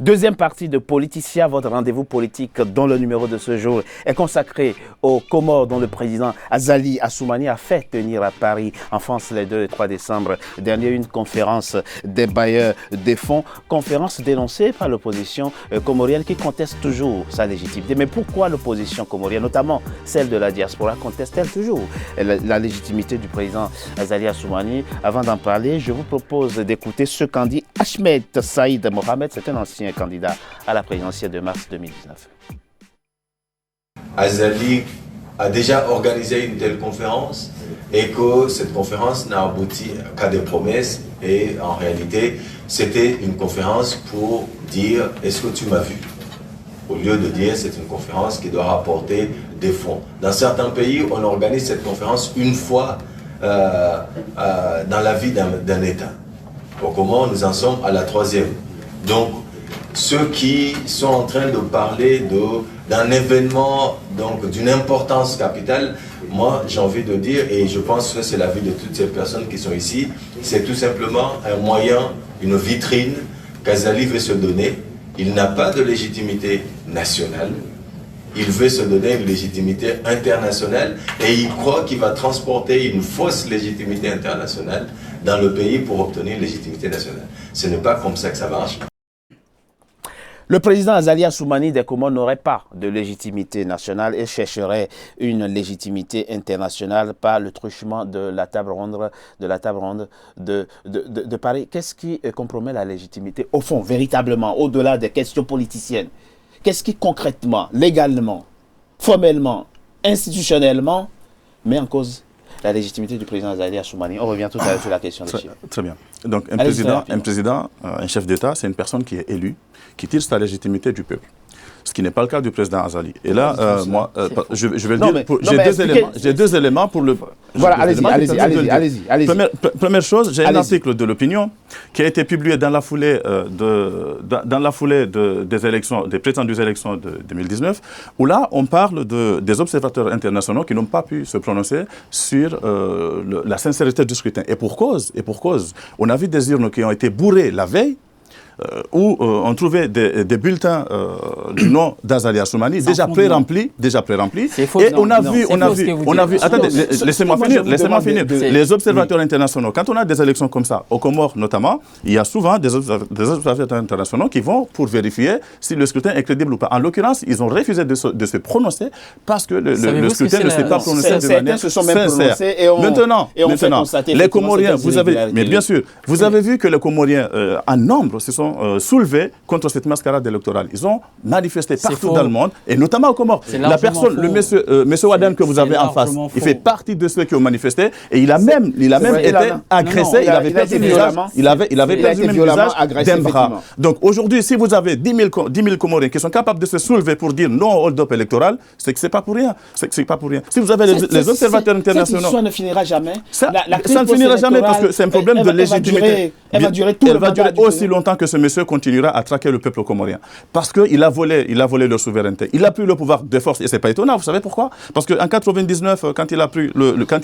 Deuxième partie de Politicia, votre rendez-vous politique dont le numéro de ce jour est consacré aux Comores dont le président Azali Assoumani a fait tenir à Paris en France les 2 et 3 décembre dernier une conférence des bailleurs des fonds, conférence dénoncée par l'opposition comorienne qui conteste toujours sa légitimité. Mais pourquoi l'opposition comorienne, notamment celle de la diaspora, conteste-t-elle toujours la légitimité du président Azali Assoumani? Avant d'en parler, je vous propose d'écouter ce qu'en dit Ahmed Saïd Mohamed, c'est un ancien candidat à la présidentielle de mars 2019. Azali a déjà organisé une telle conférence et que cette conférence n'a abouti qu'à des promesses et en réalité c'était une conférence pour dire est-ce que tu m'as vu, au lieu de dire c'est une conférence qui doit rapporter des fonds. Dans certains pays on organise cette conférence une fois dans la vie d'un État. Au Comores nous en sommes à la 3e. Donc ceux qui sont en train de parler d'un événement d'une importance capitale, moi j'ai envie de dire, et je pense que c'est l'avis de toutes ces personnes qui sont ici, c'est tout simplement un moyen, une vitrine qu'Azali veut se donner. Il n'a pas de légitimité nationale, il veut se donner une légitimité internationale et il croit qu'il va transporter une fausse légitimité internationale dans le pays pour obtenir une légitimité nationale. Ce n'est pas comme ça que ça marche. Le président Azali Assoumani des Comores n'aurait pas de légitimité nationale et chercherait une légitimité internationale par le truchement de la table ronde de Paris. Qu'est-ce qui compromet la légitimité au fond, véritablement, au-delà des questions politiciennes? Qu'est-ce qui concrètement, légalement, formellement, institutionnellement met en cause la légitimité du président Azali Assoumani? On revient tout à l'heure sur la question des chiffres. Très bien. Donc un chef d'État, c'est une personne qui est élue, qui tire sa légitimité du peuple. Ce qui n'est pas le cas du président Azali. Et là, moi, je vais le dire, j'ai deux éléments pour le... Voilà, allez-y. Première chose, j'ai un article de l'opinion qui a été publié dans la foulée, des élections, des prétendues élections de 2019, où là, on parle des observateurs internationaux qui n'ont pas pu se prononcer sur la sincérité du scrutin. Et pour cause, on a vu des urnes qui ont été bourrées la veille, où on trouvait des bulletins du nom d'Azali Assoumani déjà pré-remplis, et on a vu, attendez, laissez-moi finir, les observateurs internationaux, quand on a des élections comme ça, aux Comores notamment, il y a souvent des observateurs internationaux qui vont pour vérifier si le scrutin est crédible ou pas. En l'occurrence, ils ont refusé de se prononcer parce que le scrutin ne s'est pas prononcé de manière sincère. Maintenant, les Comoriens, vous avez, mais bien sûr, vous avez vu que les Comoriens, en nombre, se sont soulevés contre cette mascarade électorale. Ils ont manifesté partout dans le monde, et notamment aux Comores. La personne, le monsieur Wadan que vous avez en face, il fait partie de ceux qui ont manifesté, et il a même été agressé, il avait perdu le visage d'un bras. Donc aujourd'hui, si vous avez 10 000 Comoriens qui sont capables de se soulever pour dire non au hold-up électoral, c'est que c'est pas pour rien. Si vous avez les observateurs internationaux... Cette histoire ne finira jamais. Ça ne finira jamais parce que c'est un problème de légitimité. Elle va durer aussi longtemps que ce monsieur continuera à traquer le peuple comorien. Parce qu'il a volé leur souveraineté. Il a pris le pouvoir de force. Et ce n'est pas étonnant, vous savez pourquoi? Parce qu'en 1999, quand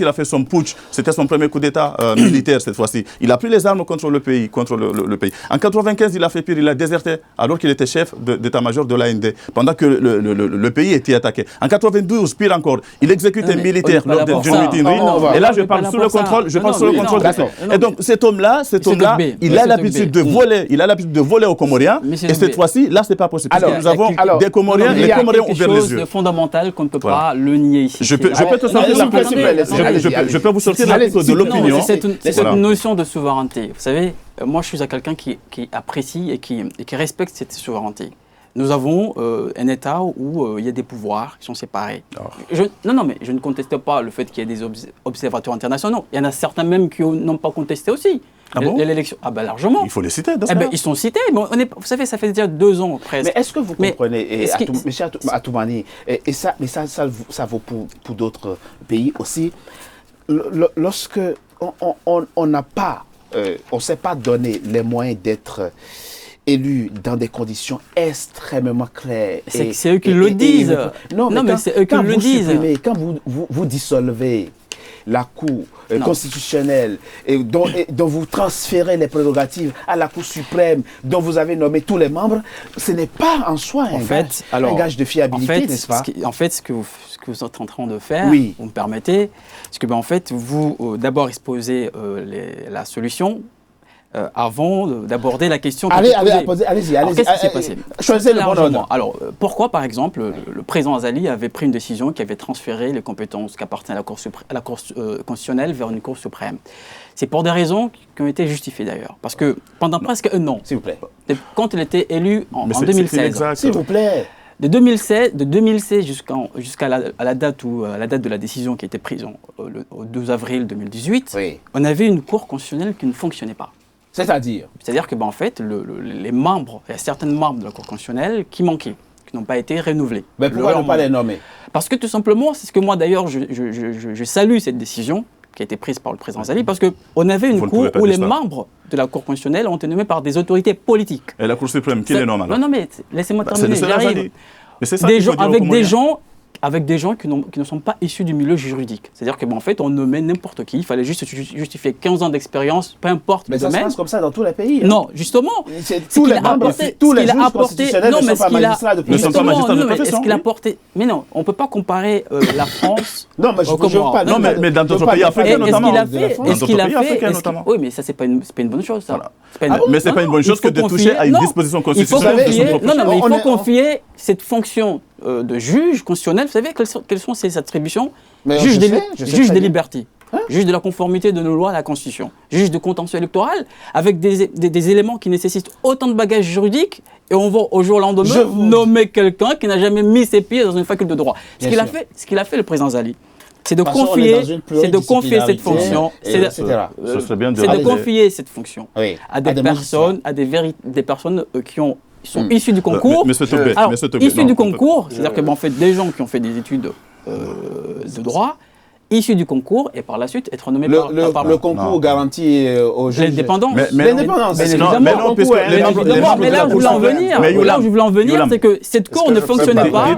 il a fait son putsch, c'était son premier coup d'État militaire cette fois-ci. Il a pris les armes contre le pays. En 1995, il a fait pire, il a déserté alors qu'il était chef d'état-major de l'AND, pendant que le pays était attaqué. En 1992, pire encore, il exécute un militaire lors d'une mutinerie. Et là, je parle sous le contrôle. Et donc, cet homme-là, il a l'habitude de voler aux Comoriens, et cette fois-ci, là, c'est pas possible. Parce que nous avons des Comoriens, les Comoriens ont ouvert les yeux. C'est fondamental qu'on ne peut pas le nier ici. Je peux vous sortir l'article de l'opinion. C'est une notion de souveraineté. Vous savez, moi, je suis quelqu'un qui apprécie et qui respecte cette souveraineté. Nous avons un État où il y a des pouvoirs qui sont séparés. Mais je ne conteste pas le fait qu'il y ait des observateurs internationaux. Il y en a certains même qui n'ont pas contesté aussi. L'élection. Largement. Il faut les citer. Ils sont cités. Vous savez, ça fait déjà 2 ans presque. Mais est-ce que vous comprenez, M. Atoumani, et ça vaut pour d'autres pays aussi, lorsque on n'a pas, on ne s'est pas donné les moyens d'être élus dans des conditions extrêmement claires. C'est eux qui le disent. Non, mais c'est eux qui le disent. Quand vous dissolvez la Cour constitutionnelle, dont vous transférez les prérogatives à la Cour suprême, dont vous avez nommé tous les membres, ce n'est pas en soi un gage de fiabilité, n'est-ce pas? En fait, ce que vous êtes en train de faire, vous me permettez, c'est que en fait, vous d'abord exposez la solution avant d'aborder la question. Allez-y. Qu'est-ce qui s'est passé? Choisissez le bon ordre. Alors, pourquoi, par exemple, le président Azali avait pris une décision qui avait transféré les compétences qui appartenaient à la Cour constitutionnelle vers une Cour suprême? C'est pour des raisons qui ont été justifiées d'ailleurs. Parce que pendant presque un an, s'il vous plaît, quand il était élu en 2016, s'il vous plaît, de 2016 jusqu'à la date de la décision qui a été prise au 12 avril 2018, on avait une Cour constitutionnelle qui ne fonctionnait pas. C'est-à-dire que, en fait, les membres, il y a certains membres de la Cour constitutionnelle qui manquaient, qui n'ont pas été renouvelés. Mais pourquoi ne pas les nommer? Parce que tout simplement, c'est ce que moi d'ailleurs, je salue cette décision qui a été prise par le président Azali, parce qu'on avait une cour où les membres de la Cour constitutionnelle ont été nommés par des autorités politiques. Et la Cour suprême, qui les nomme alors? Non, mais laissez-moi terminer, j'arrive. Mais c'est ça avec des gens qui ne sont pas issus du milieu juridique. C'est-à-dire qu'en fait, on nommait n'importe qui. Il fallait juste justifier 15 ans d'expérience, peu importe le domaine. Mais ça se passe comme ça dans tous les pays. Non, justement. Tous les juges constitutionnels ne sont pas magistrats de profession. Est-ce qu'il a apporté... Mais non, on ne peut pas comparer la France... Non, mais je ne veux pas. Non, mais dans d'autres pays africains notamment. Est-ce qu'il a fait... Oui, mais ça, ce n'est pas une bonne chose, ça. Mais ce n'est pas une bonne chose que de toucher à une disposition constitutionnelle. Non, mais il faut confier cette fonction de juge constitutionnel. Vous savez quelles sont ses attributions? Juge des libertés, juge de la conformité de nos lois à la Constitution, juge de contentieux électoral, avec des éléments qui nécessitent autant de bagages juridiques, et on va au jour lendemain nommer quelqu'un qui n'a jamais mis ses pieds dans une faculté de droit. Ce qu'il a fait le président Azali, c'est de confier cette fonction, à des personnes, des personnes qui sont issus du concours. Issus du concours, c'est-à-dire que en fait, des gens qui ont fait des études de droit, issus du concours, et par la suite être nommés par le concours garantit aux juges l'indépendance. L'indépendance, mais là où je voulais en venir, c'est que cette cour ne fonctionnait pas.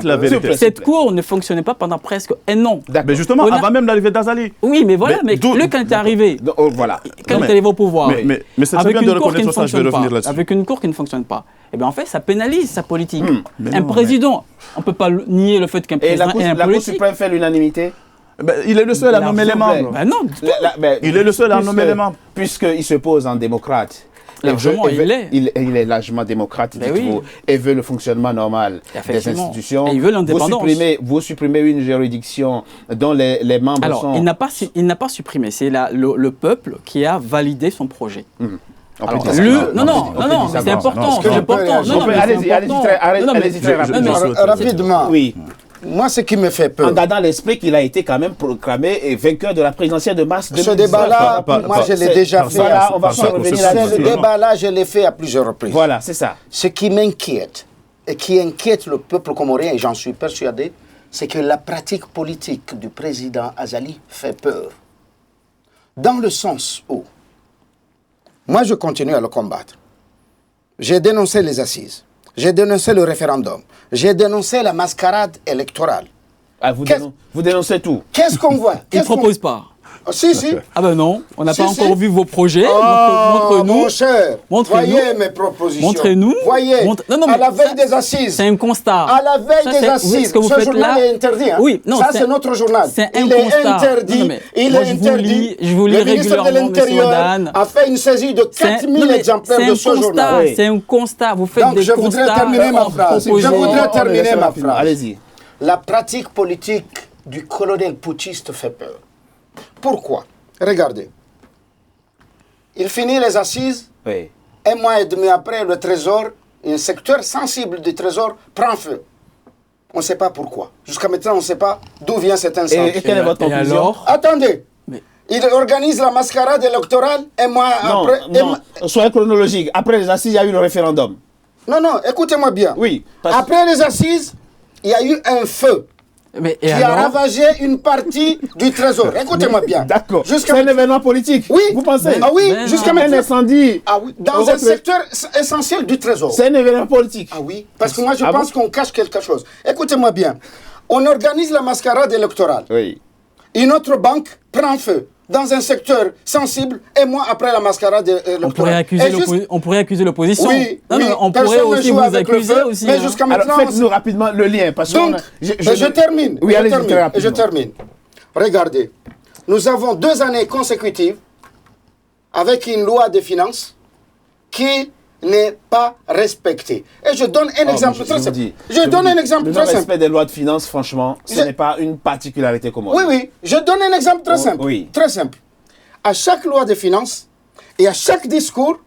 Cette cour ne fonctionnait pas pendant presque un an. Mais justement, avant même l'arrivée d'Azali. Oui, mais voilà, mais lui, quand il est arrivé, quand il est arrivé au pouvoir, avec une cour qui ne fonctionne pas, avec une cour qui ne fonctionne pas, et bien en fait, ça pénalise sa politique. Un président, on ne peut pas nier le fait qu'un président est un politique. Et la Cour suprême fait l'unanimité? Il est le seul à nommer les membres. Non, il est le seul à nommer les membres. Puisqu'il se pose en démocrate. Largement, il est largement démocrate, dites-vous, et veut le fonctionnement normal des institutions. Et il veut l'indépendance. Vous supprimez une juridiction dont les membres sont... Alors, il n'a pas supprimé. C'est le peuple qui a validé son projet. Alors, non, c'est important. Allez-y très rapidement. Oui. Moi, ce qui me fait peur... En gardant l'esprit qu'il a été quand même proclamé vainqueur de la présidentielle de mars 2019. Ce débat-là, moi, je l'ai déjà fait. Voilà, on va pas revenir là-dessus. Ce débat-là, je l'ai fait à plusieurs reprises. Voilà, c'est ça. Ce qui m'inquiète, et qui inquiète le peuple comorien, et j'en suis persuadé, c'est que la pratique politique du président Azali fait peur. Dans le sens où, moi, je continue à le combattre. J'ai dénoncé les assises. J'ai dénoncé le référendum. J'ai dénoncé la mascarade électorale. Ah, vous dénoncez tout. Qu'est-ce qu'on voit? Il ne propose pas. Si, si. Ah ben non, on n'a pas encore vu vos projets. Montre-nous. Mon cher, voyez mes propositions. Montrez-nous. Voyez, à la veille des assises. C'est un constat. À la veille des assises. Ce journal est interdit. Hein. Oui, non, ça, c'est notre journal. Il est interdit. Il est interdit. Je vous lis régulièrement, le ministre de l'Intérieur a fait une saisie de 4000 exemplaires de ce journal. C'est un constat. Vous faites des constats. Donc, je voudrais terminer ma phrase. Je voudrais terminer ma phrase. Allez-y. La pratique politique du colonel putschiste fait peur. Pourquoi? Regardez. Il finit les assises. Oui. Un mois et demi après, le trésor, un secteur sensible du trésor prend feu. On ne sait pas pourquoi. Jusqu'à maintenant, on ne sait pas d'où vient cet incendie. Et quelle est votre conclusion? Attendez. Il organise la mascarade électorale un mois après. Non, soyez chronologique. Après les assises, il y a eu le référendum. Non, écoutez-moi bien. Oui. Après les assises, il y a eu un feu. Qui a ravagé une partie du trésor. Écoutez-moi bien. D'accord. C'est un événement politique. Oui. Vous pensez? Ah oui, jusqu'à maintenant. Un incendie. Ah oui, dans un secteur essentiel du trésor. C'est un événement politique. Ah oui, parce que moi je pense qu'on cache quelque chose. Écoutez-moi bien. On organise la mascarade électorale. Oui. une autre banque prend feu dans un secteur sensible, et moi, après la mascarade on pourrait accuser l'opposition. Oui, non, oui, non, on pourrait aussi vous accuser feu, aussi. Mais jusqu'à maintenant... Alors, faites-nous rapidement le lien. Parce donc, je termine. Oui, allez-y, je termine. Regardez, nous avons 2 années consécutives avec une loi de finances qui n'est pas respectée. Et je donne un exemple très simple. Je donne un exemple très simple. Le respect des lois de finances, franchement, ce n'est pas une particularité commune. Oui, oui. Je donne un exemple très simple. Oui. Très simple. À chaque loi de finances et à chaque discours,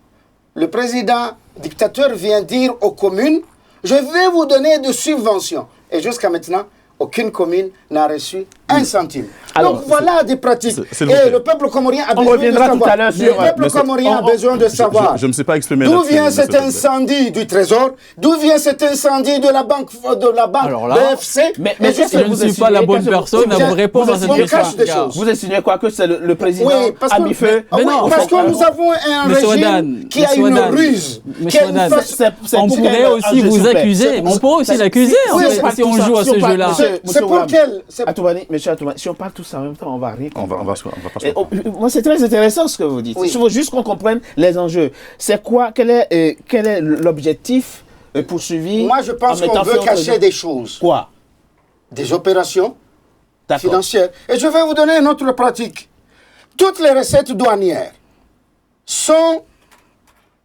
le président dictateur vient dire aux communes, je vais vous donner des subventions. Et jusqu'à maintenant, aucune commune n'a reçu un centime. Alors, donc voilà des pratiques. Et le peuple comorien a besoin de savoir. Tout à l'heure sur, le peuple comorien a besoin de savoir. Je ne me suis pas exprimé d'où vient cet incendie du Trésor, d'où vient cet incendie de la banque BFC. Mais je ne suis pas la bonne personne à vous répondre à cette question. Vous insinuez quoi, que c'est le président a mis feu? Parce que nous avons un régime qui a une ruse. On pourrait aussi vous accuser. On pourrait aussi l'accuser si on joue à ce jeu-là. C'est pour quel... Monsieur Atoumani, si on parle tous en même temps, on va rire. On va pas moi, c'est très intéressant ce que vous dites. Il faut juste qu'on comprenne les enjeux. C'est quoi? Quel est l'objectif poursuivi? Moi, je pense qu'on veut cacher des choses. Quoi? Des opérations financières. Et je vais vous donner une autre pratique. Toutes les recettes douanières sont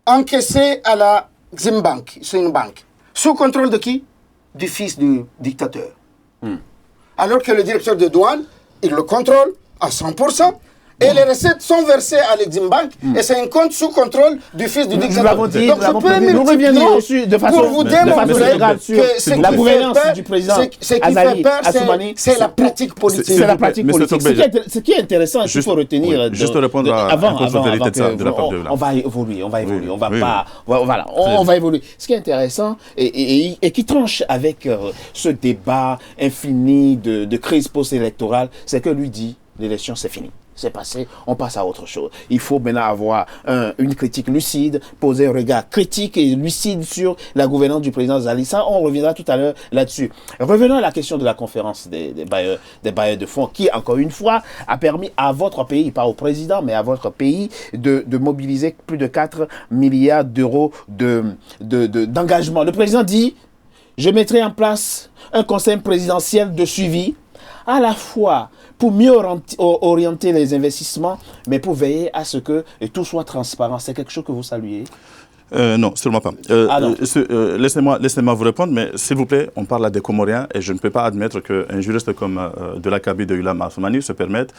encaissées à la Ximbank. C'est une banque. Sous contrôle de qui? Du fils du dictateur. Alors que le directeur de douane, il le contrôle à 100%. Et les recettes sont versées à l'Eximbank et c'est un compte sous contrôle du fils du dictateur. Donc je peux multiplier dessus de façon pour vous démontrer que la gouvernance du président Azali Assoumani, c'est la pratique politique. C'est la pratique politique. Ce qui est intéressant, il faut retenir... Juste répondre à la contre-vérité de la part de là. On va évoluer, on va pas... Voilà, on va évoluer. Ce qui est intéressant et qui tranche avec ce débat infini de crise post-électorale, c'est que lui dit, l'élection c'est fini. C'est passé, on passe à autre chose. Il faut maintenant avoir une critique lucide, poser un regard critique et lucide sur la gouvernance du président Azali. Ça, on reviendra tout à l'heure là-dessus. Revenons à la question de la conférence des bailleurs de fonds qui, encore une fois, a permis à votre pays, pas au président, mais à votre pays, de mobiliser plus de 4 milliards d'euros d'engagement. Le président dit, je mettrai en place un conseil présidentiel de suivi à la fois pour mieux orienter les investissements, mais pour veiller à ce que tout soit transparent. C'est quelque chose que vous saluez? Non, sûrement pas. Laissez-moi vous répondre, mais s'il vous plaît, on parle là des Comoriens et je ne peux pas admettre qu'un juriste comme de l'Akabi de Ilham Assoumani se permette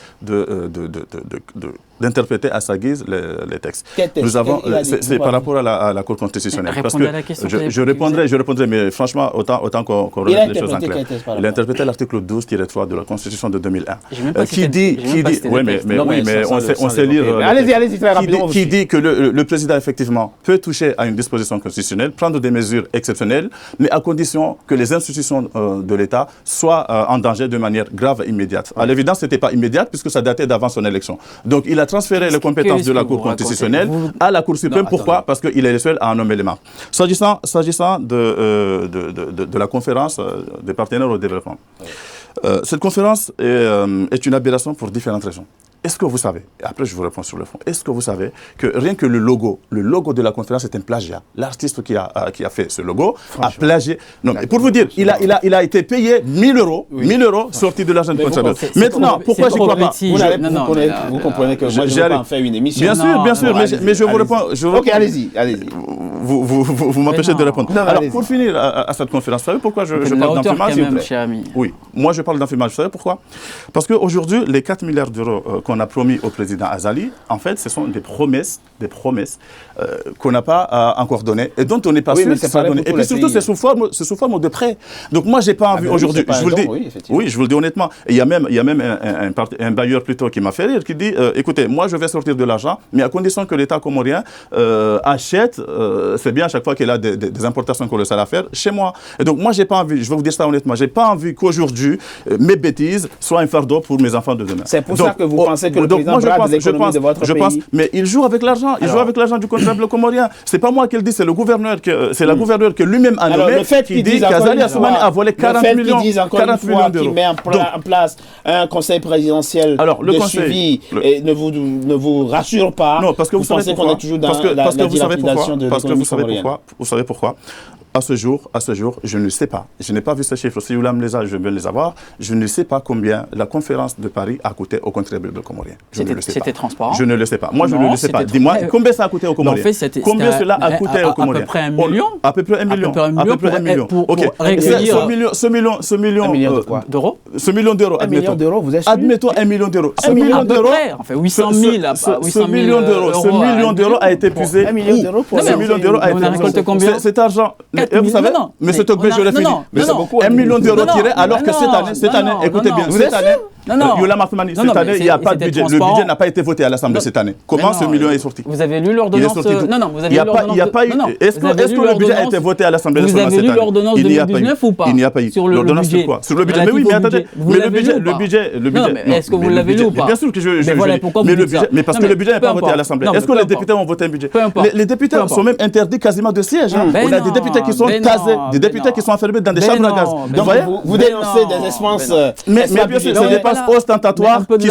d'interpréter à sa guise les textes. Nous avons, c'est par rapport à la Cour constitutionnelle. Parce que je répondrai, mais franchement, autant qu'on remette les choses en clair. Il a interprété l'article 12-3 de la Constitution de 2001, qui dit, oui, mais on sait lire. Allez-y, très rapidement. Qui dit que le président effectivement peut toucher à une disposition constitutionnelle, prendre des mesures exceptionnelles, mais à condition que les institutions de l'État soient en danger de manière grave et immédiate. À l'évidence, ce n'était pas immédiat puisque ça datait d'avant son élection. Donc, il a transféré les compétences de la Cour constitutionnelle à la Cour suprême. Pourquoi? Parce qu'il est le seul à en nommer les membres. S'agissant de la conférence des partenaires au développement, cette conférence est une aberration pour différentes raisons. Est-ce que vous savez, et après je vous réponds sur le fond, est-ce que vous savez que rien que le logo de la conférence est un plagiat? L'artiste qui a fait ce logo a plagié. Non, mais pour vous dire, il a été payé 1 000 €, sorti de l'argent de contribuable. Maintenant, pourquoi je ne crois pas? Vous comprenez que moi je ne vais pas en faire une émission. Bien sûr, mais je vous réponds. Ok, allez-y. Vous m'empêchez de répondre. Alors, pour finir à cette conférence, vous savez pourquoi je parle d'enfumage, s'il vous plaît? Oui, moi je parle d'enfumage. Vous savez pourquoi? Parce qu'aujourd'hui, les 4 milliards d'euros qu'on a promis au président Azali, en fait, ce sont des promesses qu'on n'a pas encore données et dont on n'est pas sûr que ça soit donné. Et puis surtout, c'est sous forme de prêt. Donc moi, j'ai pas envie aujourd'hui, je vous le dis, je vous le dis honnêtement, et il y a même un bailleur plutôt qui m'a fait rire, qui dit, écoutez, moi je vais sortir de l'argent, mais à condition que l'État comorien achète c'est bien à chaque fois qu'il a des importations colossales à faire chez moi. Et donc, moi, j'ai pas envie, je vais vous dire ça honnêtement, j'ai pas envie qu'aujourd'hui, mes bêtises soient un fardeau pour mes enfants de demain. C'est pour ça que vous pensez que le président brade l'économie de votre pays. Mais il joue avec l'argent, il joue avec l'argent du contribuable comorien. C'est pas moi qui le dis, c'est le gouverneur, c'est la gouverneure qui lui-même a nommé, qui dit qu'Azali Assoumani a volé 40 millions d'euros. Qui met en place un conseil présidentiel de suivi et ne vous rassure pas. Non, parce que vous pensez qu'on est toujours dans la dilapidation de l'économie comorienne. Vous savez pourquoi? À ce jour, je ne sais pas. Je n'ai pas vu ces chiffres. Si Youlam les a, je vais les avoir. Je ne sais pas combien la conférence de Paris a coûté aux contribuables comoriens. C'était transparent. Je ne le sais pas. Moi, je ne le sais pas. Dis-moi, combien ça a coûté aux Comoriens? Combien cela a coûté aux Comoriens? À peu près 1 million. À peu près 1 million. À peu près 1 million. Ok. Ce million d'euros. Ce million d'euros. 1 million d'euros, vous êtes sûr? Admettons 1 million d'euros. Ce million d'euros. Enfin, 800 000. Ce million d'euros a été puisé. 1 million d'euros pour ce million d'euros a été récolté combien? Cet argent. Vous savez, mais c'est Togbe, je l'ai fini. Mais c'est beaucoup. 1 million d'euros tirés, alors que cette année, écoutez bien, cette année, Youlam Assoumani, cette année, il n'y a pas de budget. Le budget n'a pas été voté à l'Assemblée cette année. Comment ce million est sorti? Vous avez lu l'ordonnance? Non, vous avez lu l'ordonnance. Il n'y a pas eu. Est-ce que le budget a été voté à l'Assemblée nationale cette année? Vous avez lu l'ordonnance de 2019 ou pas? Il n'y a pas eu. L'ordonnance sur quoi? Sur le budget. Mais oui, mais attendez. Mais le budget. Est-ce que vous l'avez lu ou pas? Bien sûr que je. Mais parce que le budget n'est pas voté à l'Assemblée. Est-ce que les députés ont voté un budget? Les députés sont même interdits quasiment de siège. On a des députés qui sont tasés, des députés qui sont enfermés dans des chambres à gaz. Vous dénoncez des dépenses. Mais bien sûr, c'est des dépenses ostentatoires qui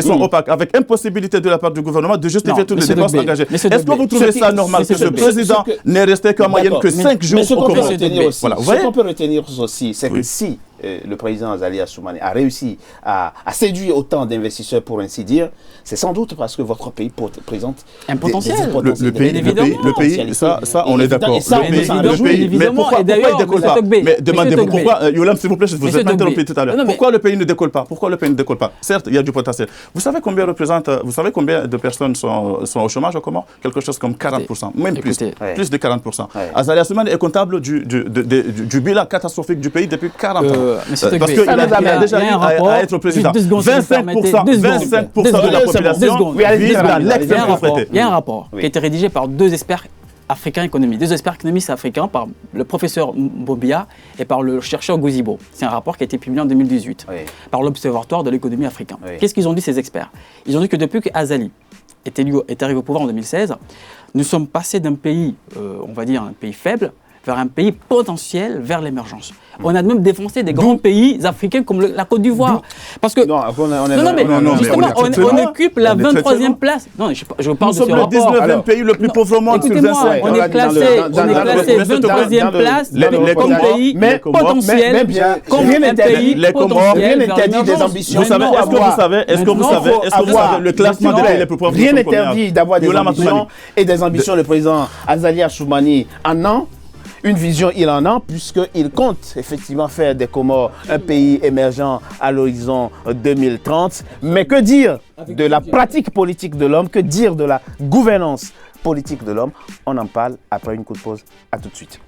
sont opaques, avec impossibilité de la part du gouvernement de justifier toutes les dépenses engagées. Est-ce que vous trouvez ça normal que ce président n'est resté qu'en moyenne que 5 jours au Comores? Ce qu'on peut retenir aussi, c'est que si le président Azali Assoumani a réussi à séduire autant d'investisseurs, pour ainsi dire, c'est sans doute parce que votre pays présente un potentiel. Le pays, ça, on est d'accord. Le pays, mais pourquoi il ne décolle pas? Mais demandez-vous pourquoi, Youlam, s'il vous plaît, je vous ai interrompu tout à l'heure. Pourquoi le pays ne décolle pas? Certes, il y a du potentiel. Vous savez combien de personnes sont au chômage au Comores? Quelque chose comme 40%, même plus de 40%. Azali Assoumani est comptable du bilan catastrophique du pays depuis 40 ans. Parce qu'il a déjà eu à être président. 25% de la population vit dans l'extrême pauvreté. Il y a un rapport qui a été rédigé par 2 experts africains économistes, 2 experts économistes africains, par le professeur Mbobia et par le chercheur Gouzibo. C'est un rapport qui a été publié en 2018 par l'Observatoire de l'économie africaine. Qu'est-ce qu'ils ont dit, ces experts? Ils ont dit que depuis qu'Azali est arrivé au pouvoir en 2016, nous sommes passés d'un pays, on va dire un pays faible, vers un pays potentiel, vers l'émergence. On a même défoncé des grands pays africains comme la Côte d'Ivoire. Parce que justement, on occupe la 23e place. Non, je parle de ce rapport. Nous sommes le 19e pays le plus pauvre au monde sur 25. On est classé 23e place comme pays potentiel, comme un pays potentiel. Rien n'interdit des ambitions. Est-ce que vous savez le classement des pays les plus pauvres? Rien n'interdit d'avoir des ambitions et des ambitions. Le président Azali Assoumani en a. Une vision, il en a, puisqu'il compte effectivement faire des Comores un pays émergent à l'horizon 2030. Mais que dire de la pratique politique de l'homme? Que dire de la gouvernance politique de l'homme? On en parle après une courte pause. À tout de suite.